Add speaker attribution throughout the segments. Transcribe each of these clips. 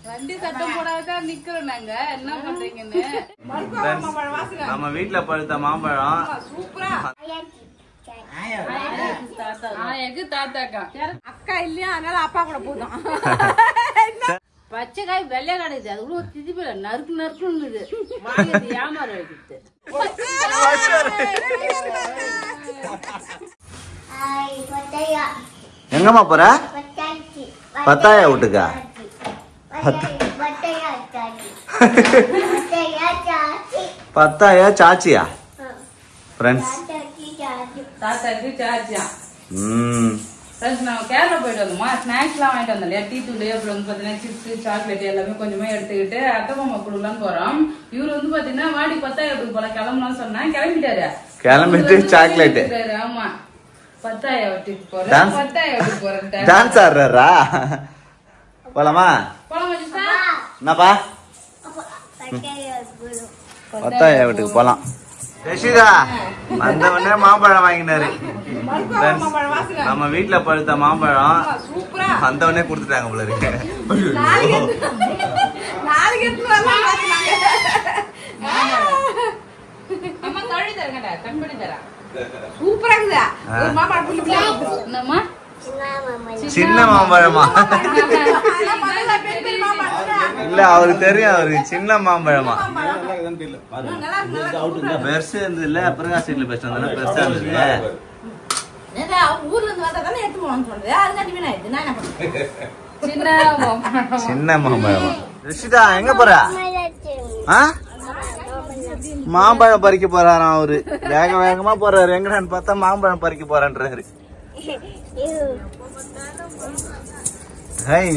Speaker 1: வண்டி சத்தம் போடாத நிக்கிறோம் நாங்க. என்ன பண்றீங்கன்னு.
Speaker 2: நம்ம வீட்ல பழுத்த மாம்பழம்
Speaker 1: சூப்பரா. தாத்தாக்கா
Speaker 3: அக்கா இல்லையா அதனால அப்பா கூட போதும்.
Speaker 1: பச்சை காய் வெள்ளையா கிடையாது. அது கூட திதிப்பில நறுக்கு நறுக்குன்னு வியாபாரம் வைக்கிறது.
Speaker 2: எங்கம்மா போற? பத்தாயா வீட்டுக்கா? பத்தாயா சாச்சியா? ஃப்ரெண்ட்ஸ்
Speaker 1: தாத்தாக்கு சாச்சியா. ஃப்ரெண்ட்ஸ் நாங்கள் கேரளா போயிட்டு வந்தோமா, ஸ்நாக்ஸ்லாம் வாங்கிட்டு வந்தோம் இல்லையா, டீ தூள், அப்புறம் வந்து பார்த்தீங்கன்னா சிப்ஸ் சாக்லேட் எல்லாமே கொஞ்சமா எடுத்துக்கிட்டு அத்தை மாமா கொடுக்கலான்னு போறோம். இவர் வந்து பாத்தீங்கன்னா வாடி 10,000 போல கிளம்பலாம் சொன்னா கிளம்பிட்டாரு.
Speaker 2: கிளம்பிட்டு சாக்லேட்.
Speaker 1: ஆமா 10,000 போறேன் 10,000 போறேன்.
Speaker 2: டான்ஸ் ஆடுறாரா? போலாமா?
Speaker 1: போலாமா சிஸ்டர்?
Speaker 2: என்னப்பா? 10,000 போலாம். ரஷிதா வந்தவனே மாம்பழம் வாங்கினாரு. நம்ம வீட்ல பழுத்த மாம்பழம் வந்தவனே கொடுத்துட்டாங்க போல இருக்கு. சின்ன மாம்பழமா? இல்ல அவருக்கு தெரியும், அவருக்கு சின்ன மாம்பழமா. பெருசு இருந்தது இல்ல, பிரகாஷ் வீட்ல பெருசா இருந்தாலும் பெருசா இருந்தது. சின்ன மாம்பழமா? ரிஷிதா எங்க போற? மாம்பழம் பறிக்க போறாராம் அவரு. வேக வேகமா போறாரு. எங்கடான்னு பார்த்தா மாம்பழம் பறிக்க போறான்றாரு.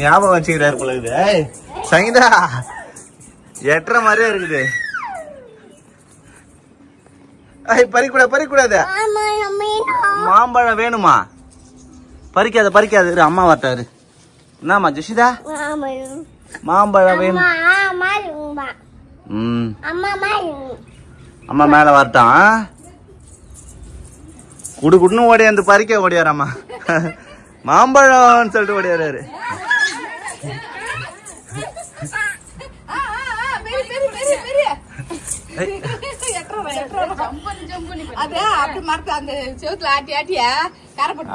Speaker 2: ஞாபகம் வச்சுக்கிறாரு போல இருக்குது. சங்கீதா எட்டுற மாதிரியே இருக்குது. பறிக்கூடாது பறிக்கூடாது. மாம்பழம் வேணுமா? பறிக்காத பறிக்காது. அம்மா வரட்டாரு. என்னம்மா ஜெஷிதா? மாம்பழம் வேணும். அம்மா மேல வரட்டான். குடு குடுன்னு ஓடியாந்து பறிக்க ஓடியாராம்மா. மாம்பழம்னு சொல்லிட்டு ஓடியாரு.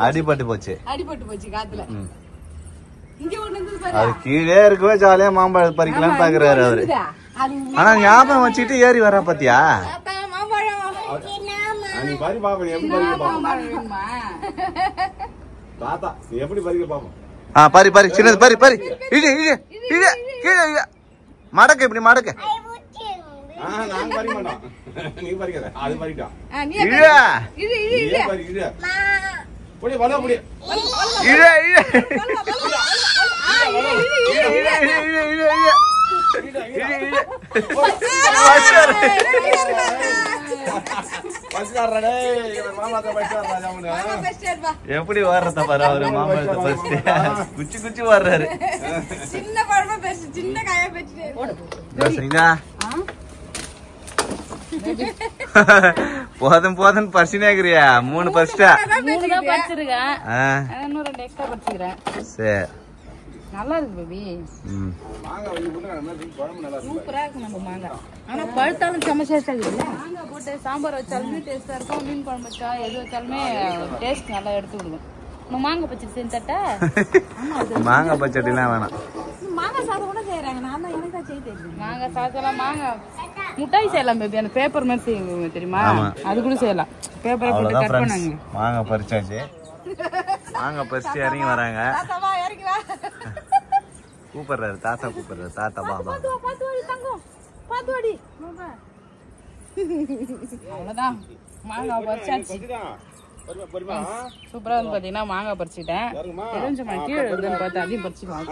Speaker 2: அடிபட்டு போச்சு.
Speaker 3: காத்துல
Speaker 2: அது கீழே இருக்கவே ஜாலியா மாம்பழம் பறிக்கலாம்னு பாக்குறாரு அவரு. ஆனா ஞாபகம் வச்சுட்டு ஏறி வரா பாத்தியா? பறி பறி சின்னது பறி பறி. மடக்க இப்படி மடக்க. எப்படி வர்றத பாரு அவரு. மாம்பழத்தை குச்சி குச்சி வர்றாரு. போதும் போதும் பறிச்சுனேக்கிறியா? 3 பறிச்சிட்டா? சரி
Speaker 1: நல்லா இருக்கு பேபி. சூப்பரா இருக்கு நம்ம மாங்காய். ஆனா பழுத்தாலும் செம்ம டேஸ்டா இருக்குல்ல. மாங்காய் போட்டு சாம்பார் வச்சாலுமே டேஸ்டா இருக்கும். மீன் குழம்பு வச்சா எது வச்சாலுமே டேஸ்ட் நல்லா எடுத்து கொடுக்கும். நம்ம மாங்காய் பச்சடி செஞ்சு தட்டா?
Speaker 2: மாங்காய் பச்சடிலாம் வேணாம்.
Speaker 3: மாங்காய் சாதம் கூட செய்யறாங்க. நான் தான் எனக்கு செய்ய தெரியும்.
Speaker 1: மாங்காய் சாதம் மாங்காய் முட்டாய் செய்யலாம் பேபி. அந்த பேப்பர் மாதிரி செய்யுங்க தெரியுமா? அது கூட செய்யலாம். பேப்பரை போட்டு கட் பண்ணாங்க.
Speaker 2: மாங்காய் பறிச்சாச்சு. மாங்காய் பறிச்சு இறங்கி வராங்க. கூப்பிடுறாரு தாத்தா. கூப்பிடுறாரு தாத்தா. பாபா
Speaker 1: அவ்வளவுதான். மாங்காய் பறிச்சாச்சு. சூப்பரா வந்து பாத்தீங்கன்னா மாங்காய் பறிச்சுட்டேன். கீழே இருக்குன்னு பார்த்து அதையும் பறிச்சுக்கலாம்.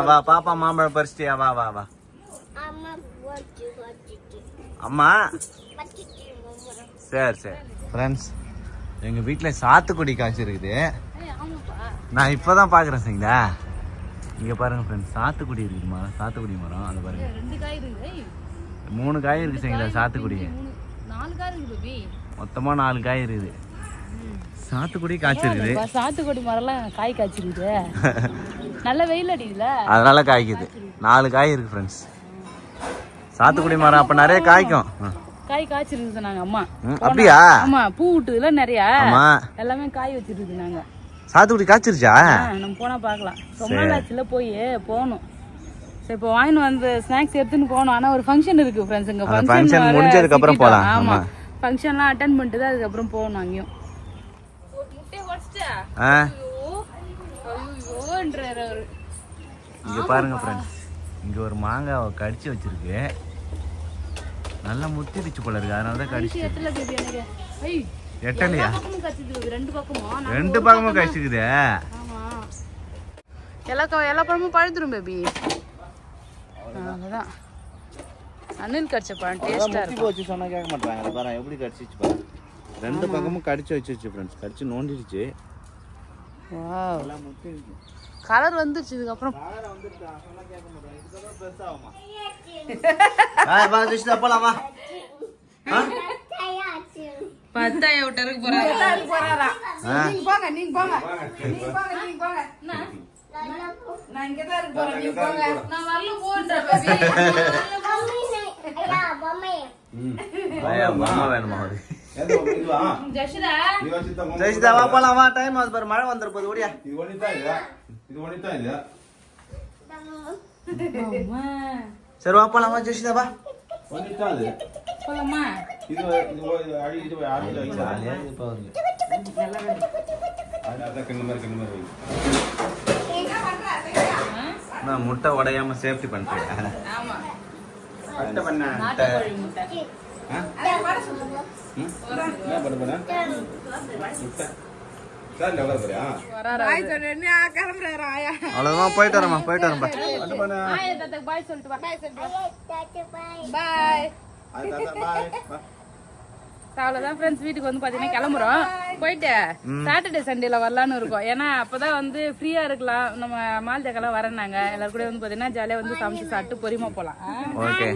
Speaker 2: வா பாப்பா மாம்பழம் பறிச்சிட்டியா? வா வா வா. அம்மா சரி சரி. ஃப்ரெண்ட்ஸ் எங்க வீட்டுல சாத்துக்குடி காய்ச்சி இருக்குது. நான் இப்பதான் பாக்குறேன். சரிங்களா? இங்க பாருங்க ஃப்ரெண்ட்ஸ், சாத்துக்குடி இருக்கு மரம். சாத்துக்குடி மரம் அது பாருங்க.
Speaker 1: 2 காய் இருக்கு.
Speaker 2: 3 காய் இருக்கு. சரிங்களா? சாத்துக்குடி
Speaker 1: 4 காய் இருக்கு பேபி.
Speaker 2: மொத்தமா 4 காய் இருக்குது. சாத்துக்குடி காய்ச்சி இருக்குது.
Speaker 1: சாத்துக்குடி மரம்லாம் காய் காய்ச்சிருக்குது. நல்ல வெயில் அடிக்குதுல
Speaker 2: அதனால காய்க்குது. 4 காய் இருக்கு ஃப்ரெண்ட்ஸ். சாத்துக்குடி மரம் அப்ப நிறைய காய்க்கும்.
Speaker 1: காய் காய்ச்சிருக்கு சொன்னாங்க அம்மா.
Speaker 2: அப்படியா?
Speaker 1: ஆமா, பூ விட்டுதுல நிறைய.
Speaker 2: ஆமா,
Speaker 1: எல்லாமே காய் வச்சிருக்கு. நாங்க
Speaker 2: சாத்துக்குடி காய்ச்சிருச்சா?
Speaker 1: நம்ம போனா பாக்கலாம். ரொம்ப நாள் ஆச்சுல போய் போகணும். சரி, இப்போ வாங்கி வந்து ஸ்நாக்ஸ் எடுத்துன்னு போகணும். ஆனா ஒரு ஃபங்க்ஷன் இருக்கு ஃப்ரெண்ட்ஸ். இங்க
Speaker 2: ஃபங்க்ஷன் முடிஞ்சதுக்கு அப்புறம் போலாம்.
Speaker 1: ஆமா, ஃபங்க்ஷன்லாம் அட்டெண்ட் பண்ணிட்டு தான் அதுக்கப்புறம் போகணும். அங்கேயும்
Speaker 2: இங்க பாருங்க ஃப்ரெண்ட்ஸ், இங்க ஒரு மாங்காவை கடிச்சு வச்சிருக்கு. நல்லா முத்திடுச்சு போல இருக்கு, அதனால தான் கடிச்சு. எட்டலையா? ரெண்டு பக்கமும் கடிச்சுக்குது.
Speaker 1: எல்லா பழமும் பழுத்துரும் பேபி. அதான் அணில் கடிச்ச பழம் டேஸ்டா இருக்கு.
Speaker 2: போச்சு சொன்னா கேட்க மாட்டாங்க. பாரு எப்படி கடிச்சிச்சு பாரு. ரெண்டு பக்கமும் கடிச்சு வச்சிருச்சு ஃப்ரெண்ட்ஸ். கடிச்சு நோண்டிடுச்சு.
Speaker 1: வாவ், கலர் வந்துருச்சு. இதுக்கு அப்புறம்
Speaker 2: போலாமா?
Speaker 1: பத்தாய விட்டருக்கு போறாரா? நீங்க போங்க. நான் இங்க தான் இருக்க போறேன். நீங்க போங்க. நான் வரல போறேன் பேபி.
Speaker 2: ஜெஷிதா வா போலாம். வா, டைம் ஆகுது பாரு. மழை வந்துற போது. ஓடியா. சரி வா போலாம். வா ஜெஷிதா வா.
Speaker 1: போலாமா?
Speaker 2: நான் முட்டை உடையாம சேஃப்டி பண்றேன்.
Speaker 1: ஆமா,
Speaker 2: அவ்வளவுதான். போயிட்டு வரமா, போயிட்டு வரமா.
Speaker 1: அவ்வளவுதான் ஃப்ரெண்ட்ஸ். வீட்டுக்கு வந்து பாத்தீங்கன்னா கிளம்புறோம். போயிட்டு சாட்டர்டே சண்டேல வரலான்னு இருக்கோம். ஏன்னா அப்பதான் வந்து ஃப்ரீயா இருக்கலாம். நம்ம மால்ஜாக்கெல்லாம் வரேன்னாங்க. எல்லாரும் கூட வந்து பாத்தீங்கன்னா ஜாலியா வந்து சமைச்சு சாப்பிட்டு பொறுமையா போலாம்.
Speaker 2: ஓகே.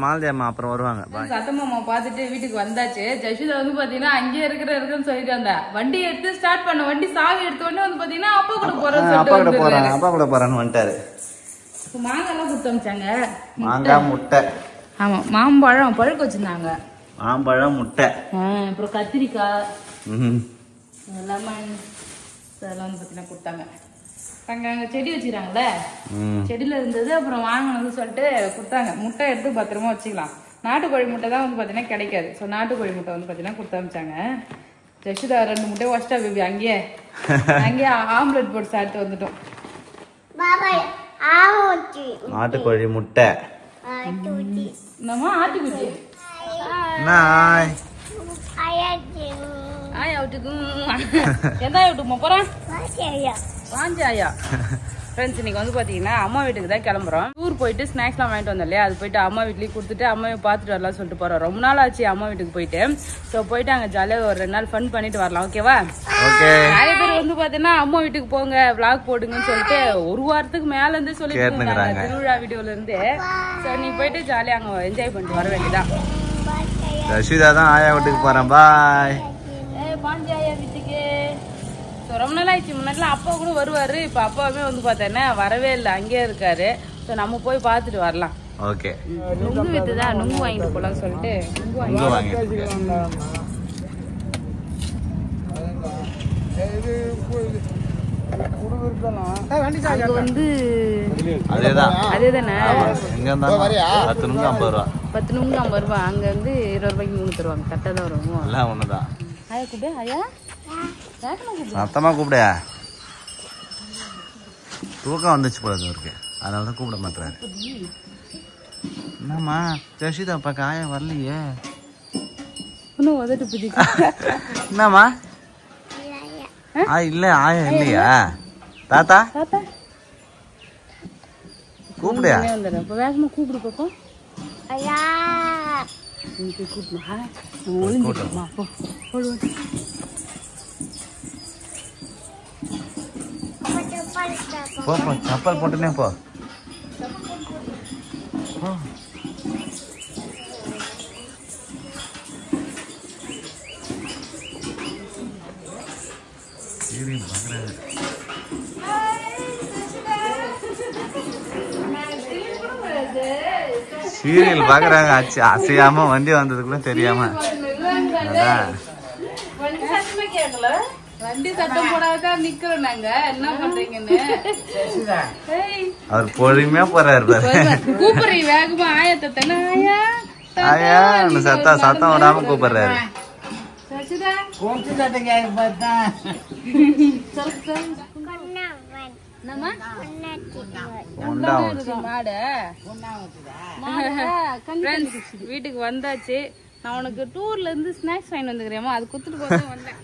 Speaker 2: மால்தேம்மா அப்புறம் வருவாங்க.
Speaker 1: சத்தமாமா பாத்துட்டு வீட்டுக்கு வந்தாச்சு. ஜஷிதா வந்து பாத்தீங்கன்னா அங்கேயே இருக்குன்னு சொல்லிட்டு வந்தா. வண்டி எடுத்து ஸ்டார்ட் பண்ண. வண்டி சாவி எடுத்த உடனே வந்து பாத்தீங்கன்னா அப்பா கூட போறேன்னு
Speaker 2: அப்பா கூட போறேன்னு வந்துட்டாரு.
Speaker 1: மாங்காய் எல்லாம் கொடுத்து அமிச்சாங்க.
Speaker 2: மாங்காய், முட்டை.
Speaker 1: ஆமா, மாம்பழம் பழுக்க வச்சிருந்தாங்க.
Speaker 2: மாம்பழம், முட்டை,
Speaker 1: அப்புறம் கத்திரிக்காய், லெமன் அதெல்லாம் வந்து பாத்தீங்கன்னா கொடுத்தாங்க. அங்க செடி வச்சுக்கிறாங்கல்ல, செடியில இருந்தது. அப்புறம் வாங்கணும்னு சொல்லிட்டு கொடுத்தாங்க. முட்டை எடுத்து பத்திரமா வச்சுக்கலாம். நாட்டுக்கோழி முட்டை தான் வந்து பாத்தீங்கன்னா கிடைக்காது. ஸோ நாட்டுக்கோழி முட்டை வந்து பாத்தீங்கன்னா கொடுத்து அமிச்சாங்க. ஜஷிதா 2 முட்டை வச்சிட்டா பேபி. அங்கேயே ஆம்லெட் போட்டு சாப்பிட்டு வந்துட்டோம்.
Speaker 2: நாட்டுக்கோழி முட்டை.
Speaker 1: நம்ம ஆட்டுக்குட்டி ஆயா வீட்டுக்கும் எந்த ஆயா வீட்டுக்குமா போறேன்? வாஞ்சி ஆயா. ஃப்ரெண்ட்ஸ், இன்னைக்கு வந்து பாத்தீங்கன்னா அம்மா வீட்டுக்கு தான் கிளம்புறோம். டூர் போயிட்டு ஸ்நாக்ஸ்லாம் வாங்கிட்டு வந்தோம் இல்லையா, அது போயிட்டு அம்மா வீட்லயும் கொடுத்துட்டு அம்மாவை பார்த்துட்டு வரலாம் சொல்லிட்டு போறோம். ரொம்ப நாள் ஆச்சு அம்மா வீட்டுக்கு போயிட்டு. ஸோ போயிட்டு அங்க ஜாலியாக ஒரு 2 நாள் ஃபன் பண்ணிட்டு வரலாம். ஓகேவா? நிறைய பேர் வந்து பாத்தீங்கன்னா அம்மா வீட்டுக்கு போங்க, விளாக் போடுங்கன்னு சொல்லிட்டு 1 வாரத்துக்கு மேல இருந்து சொல்லிட்டு இருந்தாங்க திருவிழா வீடியோல இருந்து. ஸோ நீ போயிட்டு ஜாலியா அங்க என்ஜாய் பண்ணிட்டு வர வேண்டியதான்.
Speaker 2: ஜஷிதா தான் ஆயா வீட்டுக்கு போறேன். பாய்.
Speaker 1: பாண்டி ஆயா வீட்டுக்கு. ரொம்ப நாள் ஆயிடுச்சு. முன்னாடிலாம் அப்பா கூட வருவாரு. இப்ப அப்பாவே வந்து பார்த்தேன்னா வரவே இல்லை, அங்கேயே இருக்காரு. ஸோ நம்ம போய் பார்த்துட்டு வரலாம்.
Speaker 2: ஓகே.
Speaker 1: நுங்கு வித்துதான், நுங்கு வாங்கிட்டு போலாம்னு சொல்லிட்டு நுங்கு வாங்கி வந்து
Speaker 2: அதேதானே
Speaker 1: 10 நுங்கு 50 ரூபா. 10 நுங்கு 50 ரூபா. அங்க வந்து 20 ரூபாய்க்கு 3 தருவாங்க. கரெக்டாக தான் வரும்.
Speaker 2: எல்லாம் ஒண்ணுதான்.
Speaker 1: ஆயா கூப்பிடு. ஆயா
Speaker 2: அத்தமா கூப்பிட. தூக்கம் வந்துச்சு போல இருக்கு, அதனாலதான் கூப்பிட மாட்டாரு. என்னம்மா ஜஷிதா பார்க்க ஆயா வரலையே?
Speaker 1: இன்னும் உதட்டு புதி.
Speaker 2: என்னம்மா இல்ல ஆயா இல்லையா? தாத்தா கூப்பிடுயா.
Speaker 1: இப்ப வேகமா கூப்பிடு பாப்போம். ஒளிஞ்சுமா போ.
Speaker 2: போ சப்பல் போட்டுனே போ. சீரியல் பாக்குறாங்க. அசையாம வண்டி வந்ததுக்குள்ள தெரியாம அதான்.
Speaker 1: வண்டி சத்தம் போடாதான் நிக்கிறோம் நாங்க. என்ன பண்றீங்கன்னு
Speaker 2: அவர் பொறுமையா போறாரு பாரு.
Speaker 1: கூப்பிடுறீங்க வேகமா ஆயத்தனை. ஆயா
Speaker 2: ஆயா சத்தம் விடாம கூப்பிடுறாரு.
Speaker 1: சசிதா வீட்டுக்கு வந்தாச்சு. நான் உனக்கு டூர்ல இருந்து ஸ்நாக்ஸ் வாங்கி வந்துக்கிறேமா, அது குத்துட்டு போதான் வந்தேன்.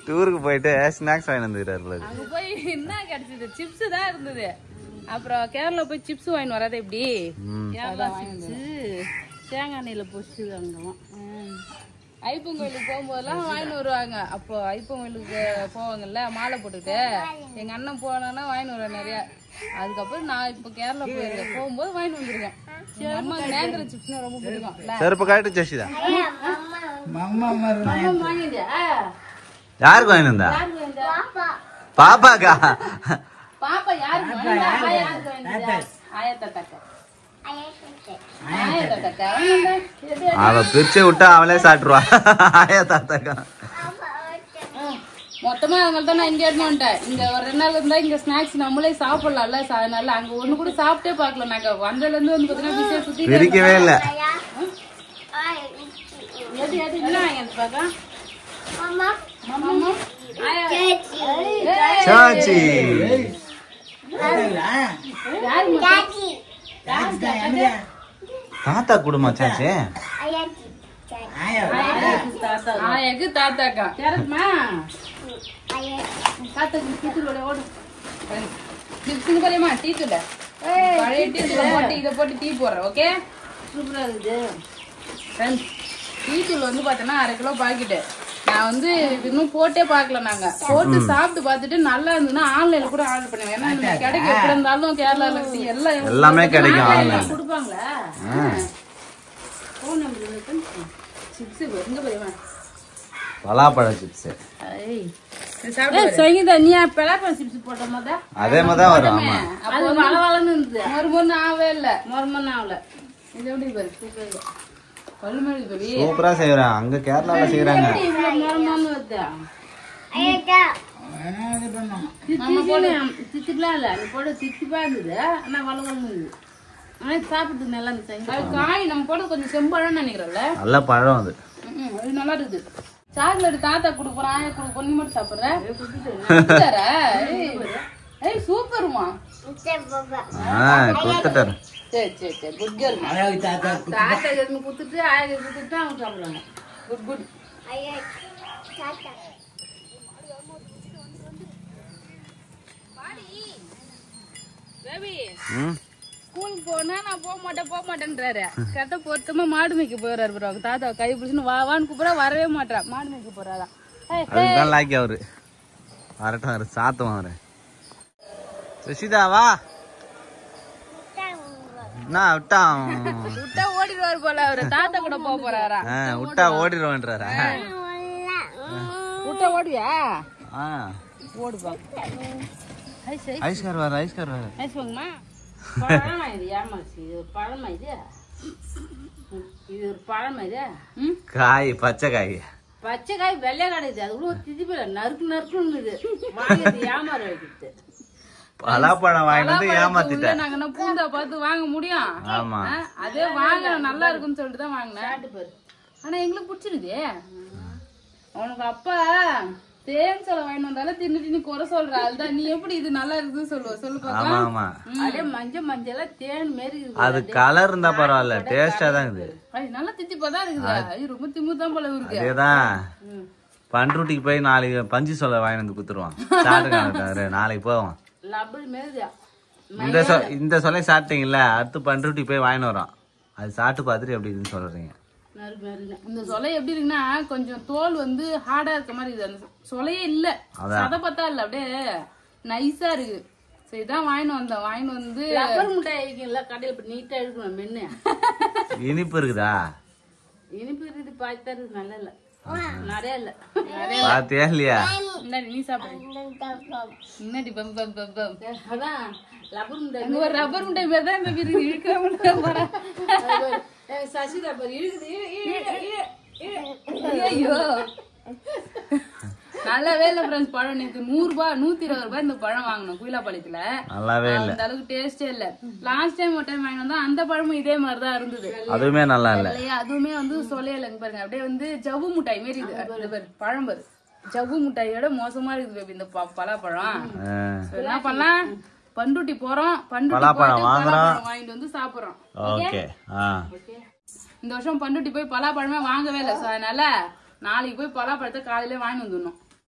Speaker 2: டூருக்கு போயிட்டு ஸ்நாக்ஸ் வாங்கி வந்துக்கிறாரு.
Speaker 1: அங்க போய் என்ன கிடைச்சது? சிப்ஸ் தான் இருந்தது. அப்புறம் கேரளா போய் சிப்ஸ் வாங்கி வராது எப்படி? கேரளா சிப்ஸ் தேங்காய் எண்ணெயில பொரிச்சு வாங்குவோம். ஐப்பன் கோயிலுக்கு போகும்போதெல்லாம் வாங்கிட்டு வருவாங்க. அப்போ ஐப்பன் கோயிலுக்கு போவாங்கல்ல மாலை போட்டுட்டு, எங்க அண்ணன் போனான்னா வாங்கிட்டு வருவேன் நிறைய. அதுக்கப்புறம் நான் இப்ப கேரளா போயிருக்கேன், போகும்போது வாங்கிட்டு வந்துருக்கேன். அம்மா நேந்திர சிப்ஸ்னா ரொம்ப பிடிக்கும்.
Speaker 2: செருப்பு காட்டு ஜெசிதா.
Speaker 1: வாங்கிட்டியா?
Speaker 2: யாருக்கு வாங்கி வந்தா? பாப்பாக்கா?
Speaker 1: பாப்பா யாருக்கு வாங்கினா? ஆயாத்துக்கு வாங்கிட்டியா? ஆயத்தாக்கா.
Speaker 2: அவ பிரிச்சு விட்டா அவளே சாப்பிட்டுருவா. ஆயா தாத்தாக்கா
Speaker 1: மொத்தமா அவங்கள்ட்ட நான் இங்க எடுத்து வந்துட்டேன். இங்க ஒரு 2 நாள் இருந்தா இங்க ஸ்நாக்ஸ் நம்மளே சாப்பிடலாம்ல. அதனால அங்க ஒண்ணு கூட சாப்பிட்டே பாக்கல. நாங்க வந்ததுல இருந்து வந்து பாத்தீங்கன்னா சுத்தி
Speaker 2: பிரிக்கவே இல்ல. சாச்சி தாத்தா குடுமா சாச்சி.
Speaker 1: ஆயாக்கு தாத்தாக்கா யாருமா தாத்தாக்கு டீத்தூள் ஓடு. சிப்ஸ் போறியமா? டீத்தூள் பழைய டீத்தூள் போட்டு இதை போட்டு டீ போடுறேன். ஓகே சூப்பரா இருக்குது. டீத்தூள் வந்து பாத்தீங்கன்னா 1/2 கிலோ பாக்கெட்டு. நான் வந்து இன்னும் போட்டே பாக்கல. நாங்க போட்டு சாப்பிட்டு பாத்துட்டு நல்லா இருந்ததுன்னா ஆன்லைன்ல கூட ஆர்டர் பண்ணுவேன். ஏன்னா கிடைக்கும் எப்படி இருந்தாலும் கேரளால
Speaker 2: எல்லாமே கிடைக்கும் ஆன்லைன்ல
Speaker 1: கொடுப்பாங்களா? சிப்ஸ் எங்க போறியமா?
Speaker 2: பலாப்பழ சிப்ஸ்.
Speaker 1: சங்கீதா நீ பலாப்பழம் சிப்ஸ் போட்ட மாதிரி
Speaker 2: அதே மாதிரிதான் வரும். ஆமா
Speaker 1: அது வளவளன்னு இருந்தது. மொறுமொன்னு ஆகவே இல்ல. மொறுமொன்னு ஆகல. இது எப்படி பாரு சூப்பர் பல்லுமேடு
Speaker 2: சூப்பரா செய்யறாங்க. அங்க கேரளால செய்யறாங்க.
Speaker 1: மொறுமொன்னு வருது. திட்டுலாம் இல்ல. அது போட திட்டுப்பா இருந்தது. ஆனா வளவளன்னு இருந்தது. ஆனா சாப்பிட்டு நல்லா இருந்துச்சு. காய் நம்ம போட கொஞ்சம் செம்பழம்னு நினைக்கிறோம்ல.
Speaker 2: நல்ல பழம் அது.
Speaker 1: அது நல்லா இருக்குது. சாக்லேட் தாத்தா கொடுக்குறோம், ஆயா கொடுக்குறோம். நீ மட்டும் சாப்பிடுற? ஏய் சூப்பர்மா.
Speaker 2: கொடுத்துட்டாரு.
Speaker 1: சரி சரி சரி குட் கேர்ள். தாத்தா எதுவும் கொடுத்துட்டு ஆயா கொடுத்துட்டு அவங்க சாப்பிடுவாங்க. Good good. ஸ்கூலுக்கு போனா நான் போக மாட்டேன்றாரு. கரெக்டா பொருத்தமா மாடு மேய்க்க போறாரு. அவங்க தாத்தா கை பிடிச்சுன்னு வான்னு கூப்பிடா வரவே மாட்டா. மாடு மேய்க்க போறாரா?
Speaker 2: அதுதான் லாக்கி அவரு வரட்டும். அவரு சாத்தம் அவரு. சுஷிதா வா. விட்டா
Speaker 1: ஓடிடுவாரு போல. அவரு தாத்தா கூட போக போறாரா?
Speaker 2: விட்டா ஓடிடுவான்றாரா?
Speaker 1: விட்டா ஓடுவியா? ஓடுப்பா.
Speaker 2: ஐஸ்கார் வர ஐஸ்கார் வர
Speaker 1: ஐஸ் வாங்கம்மா. பழமா இது? ஏமாச்சி இது ஒரு பழமா? இது ஒரு பழமா?
Speaker 2: காய் பச்சை காய்.
Speaker 1: பச்சை காய் வெள்ளையா கிடையாது. அது கூட திதிப்பில நறுக்கு நறுக்குன்னு வாங்கி ஏமாற வைக்கிறது.
Speaker 2: பலாப்பழம் வாங்கிட்டு ஏமாத்திட்டேன்.
Speaker 1: நாங்க பூந்தா பார்த்து வாங்க முடியும்.
Speaker 2: ஆமா
Speaker 1: அதே வாங்க நல்லா இருக்குன்னு சொல்லிட்டு தான் வாங்கினேன். ஆனா எங்களுக்கு பிடிச்சிருது. உனக்கு அப்பா தேன் சொல்ல வாங்கிட்டு வந்தாலும் தின்னு குறை சொல்ற. அதுதான் நீ எப்படி இது நல்லா இருக்குன்னு சொல்லுவ? சொல்லு பாக்கலாம். அதே மஞ்சள் தேன் மாரி
Speaker 2: அது கலர் இருந்தா பரவாயில்ல, டேஸ்டா தான் இருக்குது.
Speaker 1: நல்லா தித்திப்பாதான் இருக்குது. ரொம்ப திமுதான் போல இருக்கு.
Speaker 2: அதேதான் பண்ருட்டிக்கு போய் நாளைக்கு பஞ்சு சொல்ல வாங்கி வந்து குத்துருவான். சாப்பிட்டு நாளைக்கு போவோம். இந்த சொல்ல சாப்பிட்டீங்கல்ல, அடுத்து பண்ருட்டிக்கு போய் வாங்கிட்டு வரோம். அது சாப்பிட்டு பார்த்துட்டு எப்படி இருக்குன்னு சொல்றீங்க.
Speaker 1: இந்த சொலை எப்படி இருக்குன்னா கொஞ்சம் தோல் வந்து ஹார்டா இருக்க மாதிரி இருக்குது. அந்த சொலையே இல்ல, சதை பார்த்தா இல்ல, அப்படியே நைஸா இருக்கு. சரிதான் வாங்கிட்டு வந்தோம். வாங்கிட்டு வந்து முட்டாய் கடையில நீட்டா இருக்கணும். மென்னு
Speaker 2: இனிப்பு இருக்குதா?
Speaker 1: இனிப்பு இருக்குது. பாய்த்தா இருக்கு. நல்லா இல்ல. நிறைய இல்ல
Speaker 2: பாத்தியா இல்லையா?
Speaker 1: நீ சாப்பிடு. என்னடி பம் பம் பம் பம். அதான் ரப்பர் முட்டை. ஒரு ரப்பர் முட்டை மாதிரி தான் இப்ப இழுக்க போறேன். சசி ரப்பர் இழுக்குது. ஐயோ நல்லாவே இல்ல ஃப்ரெண்ட்ஸ். பழம் நேற்று 100 ரூபாய் 120 ரூபாய் இந்த பழம் வாங்கணும் குயிலாப்பாளையத்துல.
Speaker 2: நல்லாவே இல்ல,
Speaker 1: அந்த அளவுக்கு டேஸ்டே இல்ல. லாஸ்ட் டைம் ஒரு டைம் வாங்கி வந்தா அந்த பழமும் இதே மாதிரிதான் இருந்தது.
Speaker 2: அதுவுமே நல்லா இல்ல.
Speaker 1: அதுவுமே வந்து சொல்லையிலங்க பாருங்க, அப்படியே வந்து ஜவ்வு முட்டாய் மாரி இது பழம் பாரு. ஜவ்வு முட்டாயோட மோசமா இருக்குது இந்த பலாப்பழம். என்ன பண்ணலாம், பண்ருட்டி போறோம், பண்ருட்டி வாங்கிட்டு வந்து சாப்பிடுறோம். இந்த வருஷம் பண்ருட்டி போய் பலாப்பழமே வாங்கவே இல்லை. அதனால நாளைக்கு போய் பலாப்பழத்தை காலையில வாங்கி வந்துடணும்.